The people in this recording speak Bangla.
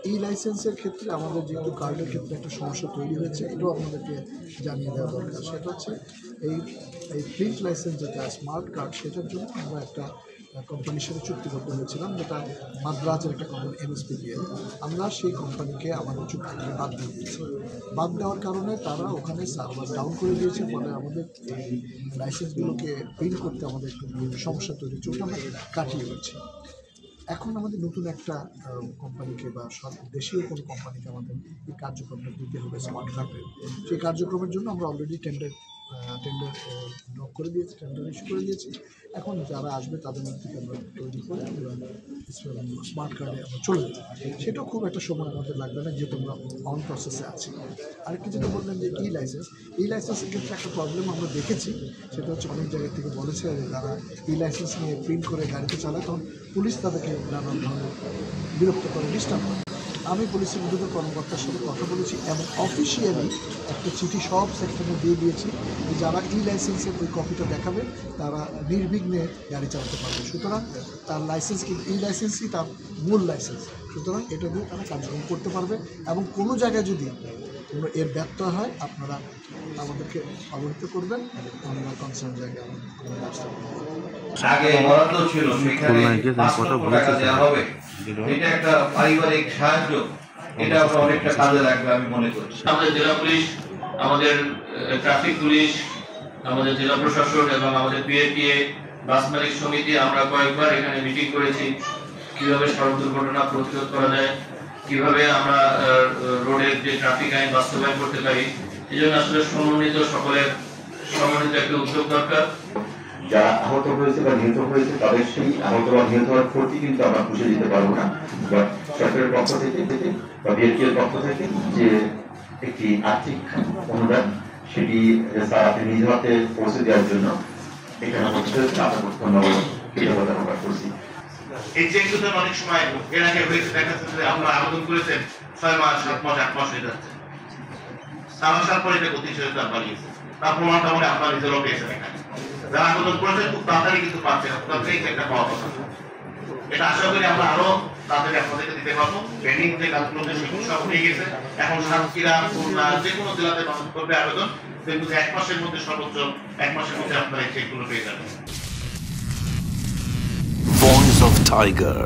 এই লাইসেন্সের ক্ষেত্রে আমাদের যেহেতু কার্ডের ক্ষেত্রে একটা সমস্যা তৈরি হয়েছে, এটাও আমাদেরকে জানিয়ে দেওয়া দরকার। সেটা হচ্ছে এই প্রিন্ট লাইসেন্স যেটা স্মার্ট কার্ড, সেটার জন্য আমরা একটা কোম্পানির সাথে চুক্তিবদ্ধ হয়েছিলাম, যেটা মাদ্রাজের একটা কোম্পানি MSPPL। আমরা সেই কোম্পানিকে আমাদের চুক্তি থেকে বাদ দিয়ে দিয়েছি। বাদ দেওয়ার কারণে তারা ওখানে সার্ভার ডাউন করে দিয়েছে, ফলে আমাদের এই লাইসেন্সগুলোকে প্রিন্ট করতে আমাদের একটু সমস্যা তৈরি হচ্ছে, ওটা আমরা কাটিয়ে উঠছি। এখন আমাদের নতুন একটা কোম্পানিকে বা দেশীয় কোনো কোম্পানিকে আমাদের এই কার্যক্রমটা দিতে হবে স্মার্ট কার্ডের। সেই কার্যক্রমের জন্য আমরা অলরেডি টেন্ডার ব্লক করে দিয়েছি, টেন্ডার ইস্যু করে দিয়েছি। এখন যারা আসবে তাদের মধ্যে আমরা তৈরি করে আমরা স্মার্ট কার্ডে আমরা চলে যাই। সেটাও খুব একটা সময় আমাদের লাগবে না, যেহেতু আমরা অন প্রসেসে আছি। আরেকটি যেটা বললেন যে এই লাইসেন্সের ক্ষেত্রে একটা প্রবলেম আমরা দেখেছি, সেটা হচ্ছে অনেক জায়গা থেকে বলেছে যে তারা এই লাইসেন্স নিয়ে প্রিন্ট করে গাড়িতে চালায়, তখন পুলিশ তাদেরকে নানান ধরনের বিরক্ত করে, ডিস্টার্ব করে। আমি পুলিশের উদ্যোগের কর্মকর্তার সাথে কথা বলেছি এবং অফিসিয়ালি একটা চিঠি সব সেক্টরে দিয়ে দিয়েছি যে যারা লাইসেন্সের ওই কপিটা দেখাবে তারা নির্বিঘ্নে গাড়ি চালাতে পারবে। সুতরাং তার লাইসেন্স কিন্তু লাইসেন্সই তার মূল লাইসেন্স, সুতরাং এটা দিয়ে তারা কার্যক্রম করতে পারবে। এবং কোনো জায়গায় যদি কোনো এর ব্যত্যয় হয় আপনারা আমাদেরকে অবহিত করবেন, আমরা কনসার্ন জায়গায় ব্যবস্থা করব। আগে বরাদ্দ ছিল, সেখানে 5 লক্ষ টাকা দেওয়া হবে, এটা একটা পারিবারিক সাহায্য, এটা অনেকটা কাজে লাগবে আমি মনে করি। আমাদের জেলা পুলিশ, আমাদের ট্রাফিক পুলিশ, আমাদের জেলা প্রশাসন এবং আমাদের PATA বাস মালিক সমিতি আমরা কয়েকবার এখানে মিটিং করেছি, কিভাবে সড়ক দুর্ঘটনা প্রতিরোধ করা যায়, কিভাবে আমরা রোডের যে ট্রাফিক আইন বাস্তবায়ন করতে পারি। এই জন্য আসলে সকলের সমন্বিত একটা উদ্যোগ দরকার। যারা আহত হয়েছে বা নিহত হয়েছে তাদের সেই আহত বা নিহত হওয়ার ক্ষতি কিন্তু আমরা পুষে দিতে পারবো না, বা সরকারের পক্ষ থেকে বা BLT-এর পক্ষ থেকে যে একটি আর্থিক অনুদান সেটি আপনি নিজ হাতে পৌঁছে দেওয়ার জন্য এখানে আমরা করছি। এই চেকগুলো অনেক সময় এর আগে হয়েছে, দেখা যাচ্ছে যে আমরা আবেদন করেছেন 6 মাস 7 মাস 8 মাস হয়ে যাচ্ছে, 7 মাস পরে এটা গতিশীলতা বাড়িয়েছে। তার প্রমাণটা মানে আপনার নিজেরও পেয়েছেন এখানে, যারা আবেদন করেছেন খুব তাড়াতাড়ি কিন্তু পাচ্ছে না, তাড়াতাড়ি একটা পাওয়া কথা। এটা আশা করি আমরা আরো তাড়াতাড়ি আপনাদেরকে দিতে পারবো। পেন্ডিং যে কাজগুলো সব হয়ে গেছে, এখন সাতক্ষীরা, খুলনা যে কোনো জেলাতে মানুষ করবে আবেদন, কিন্তু 1 মাসের মধ্যে সর্বোচ্চ 1 মাসের মধ্যে আপনারা এই চেকগুলো পেয়ে যাবেন। Voice of Tiger.